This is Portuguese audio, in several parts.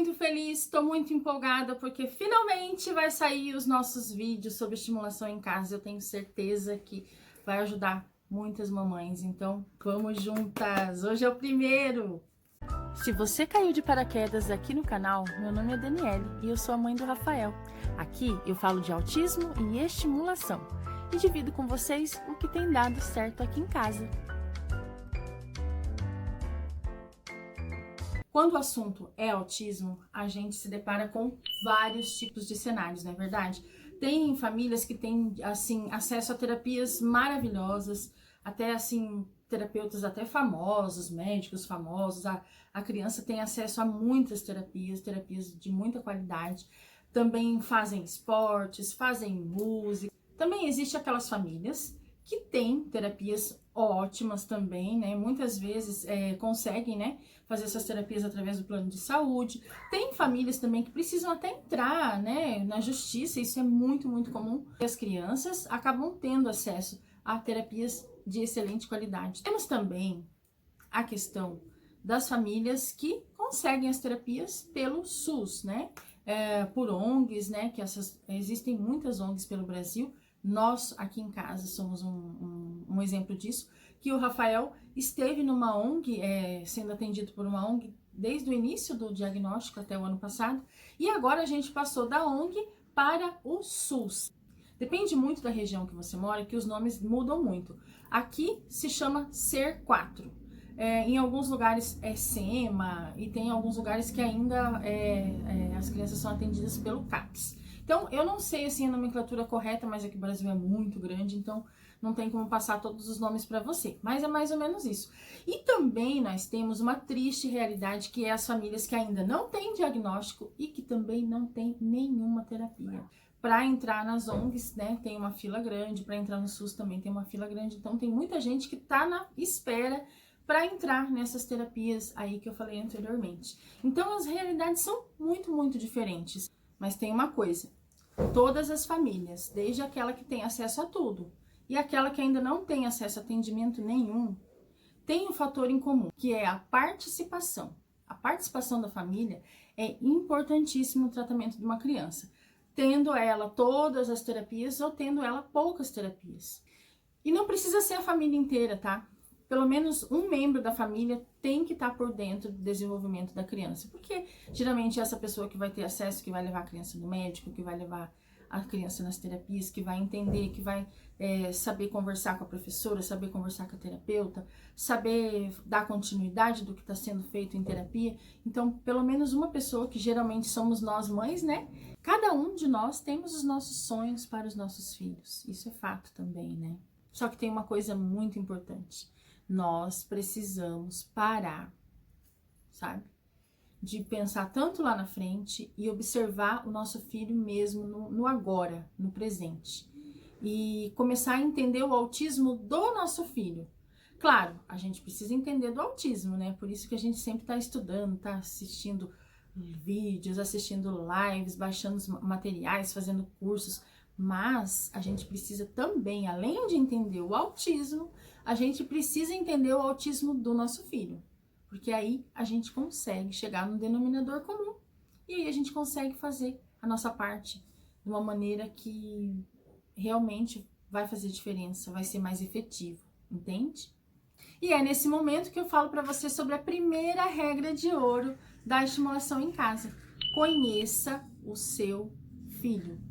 muito feliz, estou muito empolgada porque finalmente vai sair os nossos vídeos sobre estimulação em casa. Eu tenho certeza que vai ajudar muitas mamães, então vamos juntas! Hoje é o primeiro! Se você caiu de paraquedas aqui no canal, meu nome é Daniele e eu sou a mãe do Rafael. Aqui eu falo de autismo e estimulação e divido com vocês o que tem dado certo aqui em casa. Quando o assunto é autismo, a gente se depara com vários tipos de cenários, não é verdade? Tem famílias que têm, assim, acesso a terapias maravilhosas, até, assim, terapeutas até famosos, médicos famosos. A criança tem acesso a muitas terapias de muita qualidade. Também fazem esportes, fazem música. Também existe aquelas famílias que têm terapias ótimas também, né? Muitas vezes conseguem, né, fazer essas terapias através do plano de saúde. Tem famílias também que precisam até entrar, né, na justiça, isso é muito, muito comum. As crianças acabam tendo acesso a terapias de excelente qualidade. Temos também a questão das famílias que conseguem as terapias pelo SUS, né? Por ONGs, né? Que existem muitas ONGs pelo Brasil. Nós, aqui em casa, somos um exemplo disso, que o Rafael esteve numa ONG, sendo atendido por uma ONG desde o início do diagnóstico até o ano passado, e agora a gente passou da ONG para o SUS. Depende muito da região que você mora, que os nomes mudam muito. Aqui se chama SER4. Em alguns lugares é SEMA, e tem alguns lugares que ainda as crianças são atendidas pelo CAPS. Então, eu não sei assim a nomenclatura correta, mas aqui o Brasil é muito grande, então não tem como passar todos os nomes para você. Mas é mais ou menos isso. E também nós temos uma triste realidade, que é as famílias que ainda não têm diagnóstico e que também não têm nenhuma terapia. Para entrar nas ONGs, né, tem uma fila grande, para entrar no SUS também tem uma fila grande, então tem muita gente que está na espera para entrar nessas terapias aí que eu falei anteriormente. Então, as realidades são muito, muito diferentes. Mas tem uma coisa, todas as famílias, desde aquela que tem acesso a tudo e aquela que ainda não tem acesso a atendimento nenhum, tem um fator em comum, que é a participação. A participação da família é importantíssima no tratamento de uma criança, tendo ela todas as terapias ou tendo ela poucas terapias. E não precisa ser a família inteira, tá? Pelo menos um membro da família tem que estar por dentro do desenvolvimento da criança, porque geralmente é essa pessoa que vai ter acesso, que vai levar a criança no médico, que vai levar a criança nas terapias, que vai entender, que vai saber conversar com a professora, saber conversar com a terapeuta, saber dar continuidade do que está sendo feito em terapia. Então, pelo menos uma pessoa, que geralmente somos nós mães, né? Cada um de nós temos os nossos sonhos para os nossos filhos. Isso é fato também, né? Só que tem uma coisa muito importante. Nós precisamos parar, sabe? De pensar tanto lá na frente e observar o nosso filho mesmo no agora, no presente. E começar a entender o autismo do nosso filho. Claro, a gente precisa entender do autismo, né? Por isso que a gente sempre está estudando, está assistindo vídeos, assistindo lives, baixando os materiais, fazendo cursos. Mas a gente precisa também, além de entender o autismo, a gente precisa entender o autismo do nosso filho. Porque aí a gente consegue chegar no denominador comum. E aí a gente consegue fazer a nossa parte de uma maneira que realmente vai fazer diferença, vai ser mais efetivo, entende? E é nesse momento que eu falo para você sobre a primeira regra de ouro da estimulação em casa. Conheça o seu filho.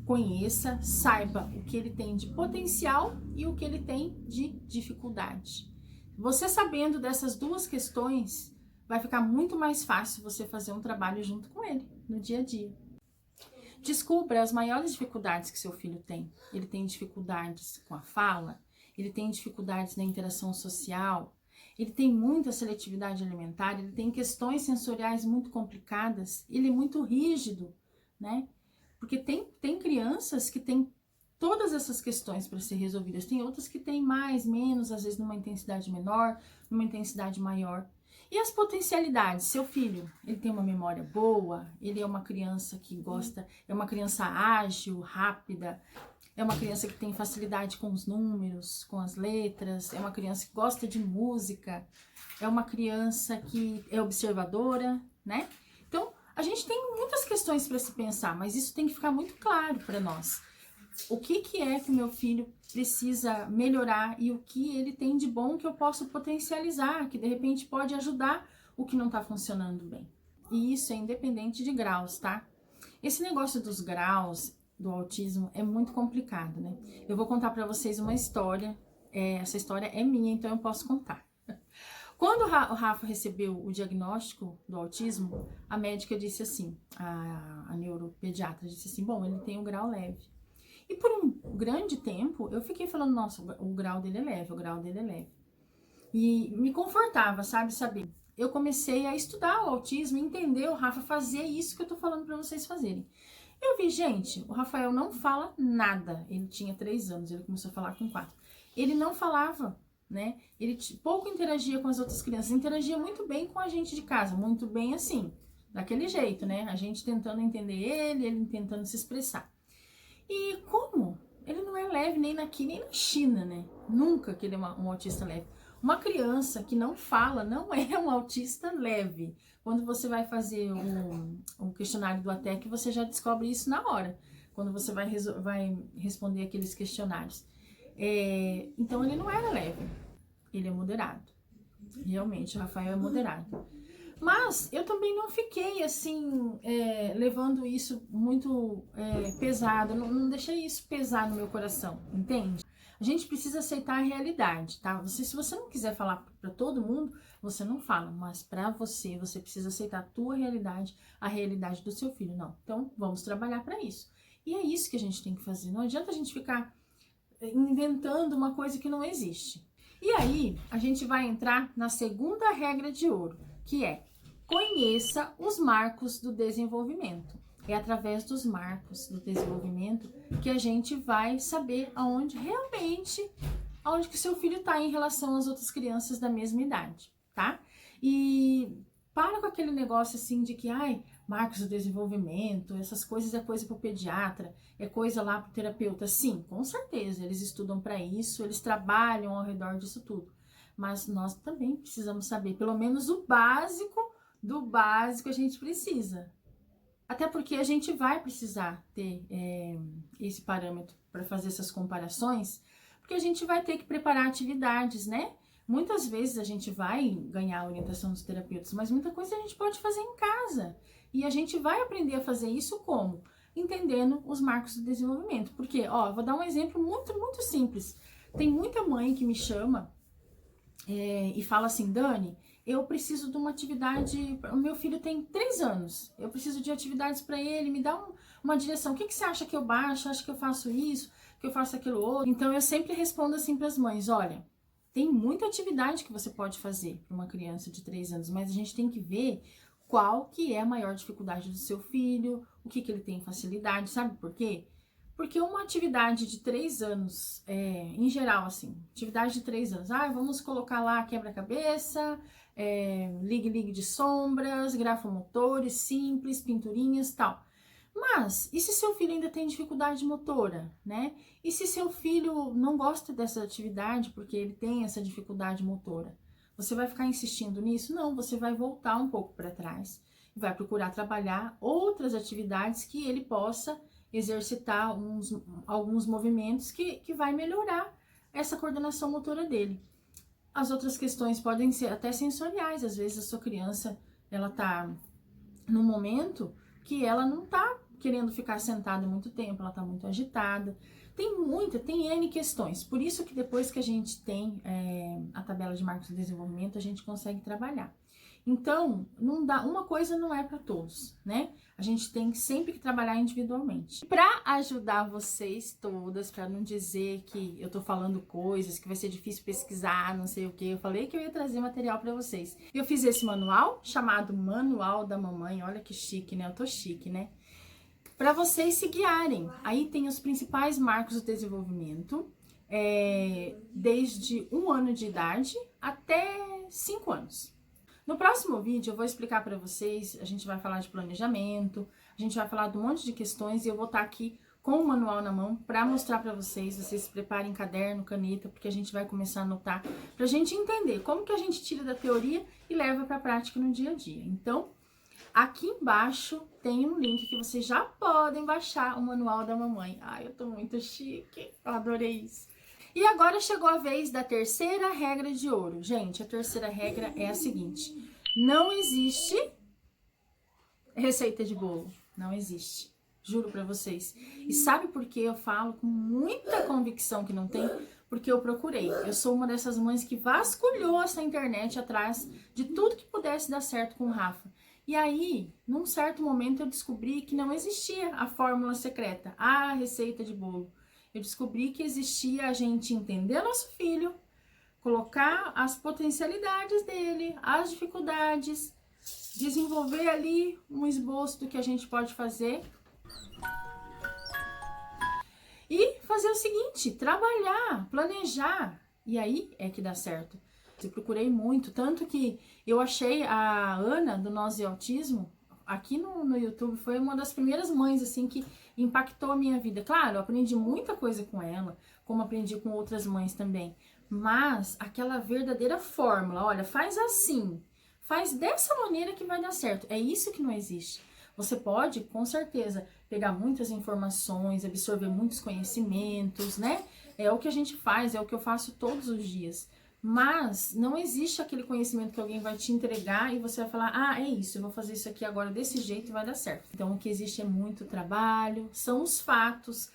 Conheça, saiba o que ele tem de potencial e o que ele tem de dificuldade. Você sabendo dessas duas questões, vai ficar muito mais fácil você fazer um trabalho junto com ele, no dia a dia. Descubra as maiores dificuldades que seu filho tem. Ele tem dificuldades com a fala, ele tem dificuldades na interação social, ele tem muita seletividade alimentar, ele tem questões sensoriais muito complicadas, ele é muito rígido, né? Porque tem crianças que têm todas essas questões para ser resolvidas. Tem outras que têm mais, menos, às vezes numa intensidade menor, numa intensidade maior. E as potencialidades? Seu filho, ele tem uma memória boa, ele é uma criança que gosta, é uma criança ágil, rápida, é uma criança que tem facilidade com os números, com as letras, é uma criança que gosta de música, é uma criança que é observadora, né? Então, A gente tem muitas questões para se pensar, mas isso tem que ficar muito claro para nós. O que é que meu filho precisa melhorar e o que ele tem de bom que eu posso potencializar, que de repente pode ajudar o que não está funcionando bem. E isso é independente de graus, tá? Esse negócio dos graus do autismo é muito complicado, né? Eu vou contar para vocês uma história, essa história é minha, então eu posso contar. Quando o Rafa recebeu o diagnóstico do autismo, a médica disse assim, a neuropediatra disse assim, bom, ele tem um grau leve. E por um grande tempo, eu fiquei falando, nossa, o grau dele é leve, o grau dele é leve. E me confortava, sabe? Eu comecei a estudar o autismo, entender o Rafa fazer isso que eu tô falando para vocês fazerem. Eu vi, gente, o Rafael não fala nada. Ele tinha 3 anos, ele começou a falar com 4. Ele não falava, né? Ele pouco interagia com as outras crianças, interagia muito bem com a gente de casa, muito bem assim, daquele jeito, né? A gente tentando entender ele tentando se expressar. E como? Ele não é leve nem aqui, nem na China, né? Nunca que ele é um autista leve. Uma criança que não fala não é um autista leve. Quando você vai fazer um questionário do ATEC, você já descobre isso na hora. Quando você vai responder aqueles questionários. Então, ele não era leve. Ele é moderado. Realmente, o Rafael é moderado. Mas eu também não fiquei, assim, levando isso muito pesado. Não deixei isso pesar no meu coração, entende? A gente precisa aceitar a realidade, tá? Se você não quiser falar para todo mundo, você não fala. Mas para você precisa aceitar a tua realidade, a realidade do seu filho. Não, então vamos trabalhar para isso. E é isso que a gente tem que fazer. Não adianta a gente ficar inventando uma coisa que não existe. E aí, a gente vai entrar na segunda regra de ouro, que é: conheça os marcos do desenvolvimento. É através dos marcos do desenvolvimento que a gente vai saber aonde que seu filho está em relação às outras crianças da mesma idade, tá? E para com aquele negócio assim de que, marcos do desenvolvimento, essas coisas é coisa para o pediatra, é coisa lá para o terapeuta. Sim, com certeza, eles estudam para isso, eles trabalham ao redor disso tudo. Mas nós também precisamos saber, pelo menos o básico do básico a gente precisa. Até porque a gente vai precisar ter esse parâmetro para fazer essas comparações, porque a gente vai ter que preparar atividades, né? Muitas vezes a gente vai ganhar a orientação dos terapeutas, mas muita coisa a gente pode fazer em casa. E a gente vai aprender a fazer isso como? Entendendo os marcos do desenvolvimento. Porque, eu vou dar um exemplo muito, muito simples. Tem muita mãe que me chama e fala assim, Dani, eu preciso de uma atividade, o meu filho tem 3 anos, eu preciso de atividades para ele, me dá uma direção, o que você acha que eu baixo, acha que eu faço isso, que eu faço aquilo outro? Então eu sempre respondo assim para as mães, olha, tem muita atividade que você pode fazer para uma criança de 3 anos, mas a gente tem que ver qual que é a maior dificuldade do seu filho, o que ele tem facilidade, sabe por quê? Porque uma atividade de 3 anos, em geral, assim, atividade de 3 anos, vamos colocar lá quebra-cabeça, ligue de sombras, grafomotores simples, pinturinhas, tal. Mas, e se seu filho ainda tem dificuldade motora, né? E se seu filho não gosta dessa atividade porque ele tem essa dificuldade motora? Você vai ficar insistindo nisso? Não, você vai voltar um pouco para trás e vai procurar trabalhar outras atividades que ele possa exercitar alguns movimentos que vai melhorar essa coordenação motora dele. As outras questões podem ser até sensoriais. Às vezes a sua criança, ela tá num momento que ela não tá querendo ficar sentada muito tempo, ela tá muito agitada. Tem N questões. Por isso que depois que a gente tem a tabela de marcos de desenvolvimento, a gente consegue trabalhar. Então, uma coisa não é para todos, né? A gente tem sempre que trabalhar individualmente. Para ajudar vocês todas, para não dizer que eu tô falando coisas, que vai ser difícil pesquisar, não sei o que, eu falei que eu ia trazer material para vocês. Eu fiz esse manual, chamado Manual da Mamãe, olha que chique, né? Eu tô chique, né? Para vocês se guiarem. Aí tem os principais marcos do desenvolvimento, desde 1 ano de idade até 5 anos. No próximo vídeo eu vou explicar para vocês, a gente vai falar de planejamento, a gente vai falar de um monte de questões e eu vou estar aqui com o manual na mão para mostrar para vocês se preparem caderno, caneta, porque a gente vai começar a anotar para a gente entender como que a gente tira da teoria e leva para a prática no dia a dia. Então, Aqui embaixo tem um link que vocês já podem baixar o manual da mamãe. Ai, eu tô muito chique, eu adorei isso. E agora chegou a vez da terceira regra de ouro. Gente, a terceira regra é a seguinte: não existe receita de bolo, não existe. Juro pra vocês. E sabe por que eu falo com muita convicção que não tem? Porque eu procurei. Eu sou uma dessas mães que vasculhou essa internet atrás de tudo que pudesse dar certo com o Rafa. E aí, num certo momento, eu descobri que não existia a fórmula secreta, a receita de bolo. Eu descobri que existia a gente entender nosso filho, colocar as potencialidades dele, as dificuldades, desenvolver ali um esboço do que a gente pode fazer e fazer o seguinte, trabalhar, planejar, e aí é que dá certo. Eu procurei muito, tanto que eu achei a Ana, do Nós e Autismo, aqui no YouTube, foi uma das primeiras mães, assim, que impactou a minha vida. Claro, eu aprendi muita coisa com ela, como aprendi com outras mães também, mas aquela verdadeira fórmula, olha, faz assim, faz dessa maneira que vai dar certo, é isso que não existe. Você pode, com certeza, pegar muitas informações, absorver muitos conhecimentos, né? É o que a gente faz, é o que eu faço todos os dias. Mas não existe aquele conhecimento que alguém vai te entregar e você vai falar, ah, é isso, eu vou fazer isso aqui agora desse jeito e vai dar certo. Então, o que existe é muito trabalho, são os fatos,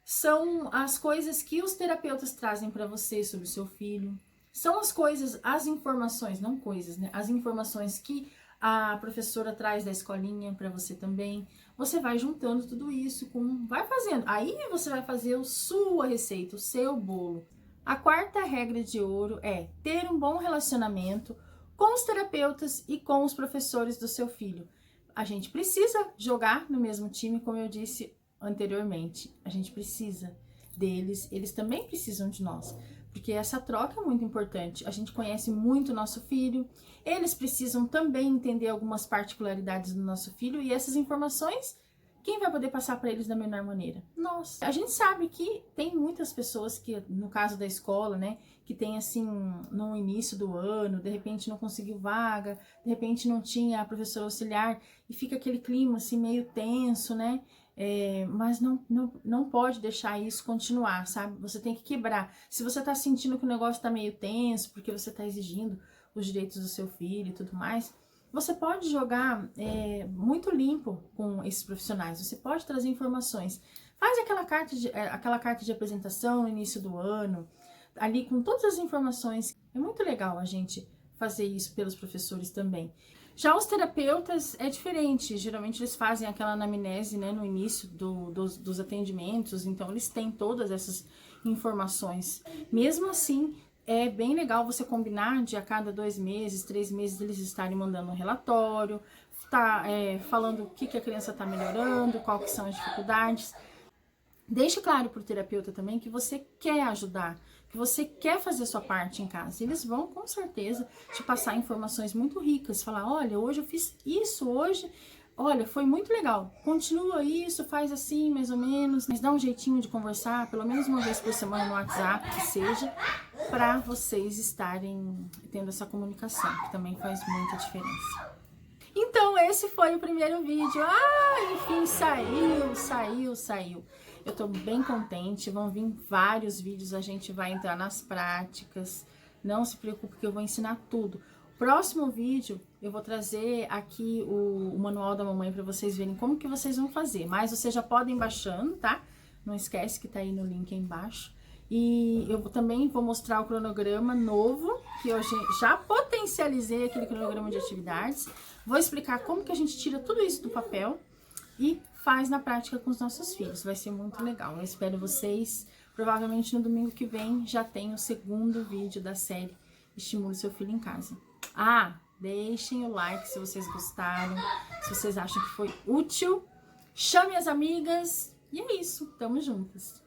são as coisas que os terapeutas trazem para você sobre o seu filho, são as coisas, as informações, não coisas, né? As informações que a professora traz da escolinha para você também. Você vai juntando tudo isso, vai fazendo. Aí você vai fazer a sua receita, o seu bolo. A quarta regra de ouro é ter um bom relacionamento com os terapeutas e com os professores do seu filho. A gente precisa jogar no mesmo time, como eu disse anteriormente. A gente precisa deles, eles também precisam de nós. Porque essa troca é muito importante. A gente conhece muito o nosso filho, eles precisam também entender algumas particularidades do nosso filho e essas informações, quem vai poder passar para eles da melhor maneira? Nós. A gente sabe que tem muitas pessoas que, no caso da escola, né, que tem assim, no início do ano, de repente não conseguiu vaga, de repente não tinha a professora auxiliar e fica aquele clima assim meio tenso, né? Mas não pode deixar isso continuar, sabe? Você tem que quebrar. Se você tá sentindo que o negócio tá meio tenso, porque você tá exigindo os direitos do seu filho e tudo mais, você pode jogar muito limpo com esses profissionais. Você pode trazer informações. Faz aquela carta de apresentação no início do ano, ali com todas as informações. É muito legal a gente fazer isso pelos professores também. Já os terapeutas é diferente, geralmente eles fazem aquela anamnese, né, no início dos atendimentos, então eles têm todas essas informações. Mesmo assim, é bem legal você combinar de a cada 2 meses, 3 meses eles estarem mandando um relatório, falando o que a criança está melhorando, qual que são as dificuldades. Deixe claro para o terapeuta também que você quer ajudar, que você quer fazer a sua parte em casa. Eles vão, com certeza, te passar informações muito ricas. Falar, olha, hoje eu fiz isso, hoje, olha, foi muito legal. Continua isso, faz assim, mais ou menos. Mas dá um jeitinho de conversar, pelo menos uma vez por semana no WhatsApp, que seja, para vocês estarem tendo essa comunicação, que também faz muita diferença. Então, esse foi o primeiro vídeo. Enfim, saiu. Eu tô bem contente, vão vir vários vídeos, a gente vai entrar nas práticas. Não se preocupe que eu vou ensinar tudo. Próximo vídeo, eu vou trazer aqui o manual da mamãe para vocês verem como que vocês vão fazer. Mas vocês já podem ir baixando, tá? Não esquece que tá aí no link aí embaixo. E eu também vou mostrar o cronograma novo, que eu já potencializei aquele cronograma de atividades. Vou explicar como que a gente tira tudo isso do papel e faz na prática com os nossos filhos. Vai ser muito legal. Eu espero vocês. Provavelmente no domingo que vem já tem o segundo vídeo da série Estimule Seu Filho em Casa. Deixem o like se vocês gostaram, se vocês acham que foi útil. Chame as amigas. E é isso. Tamo juntas.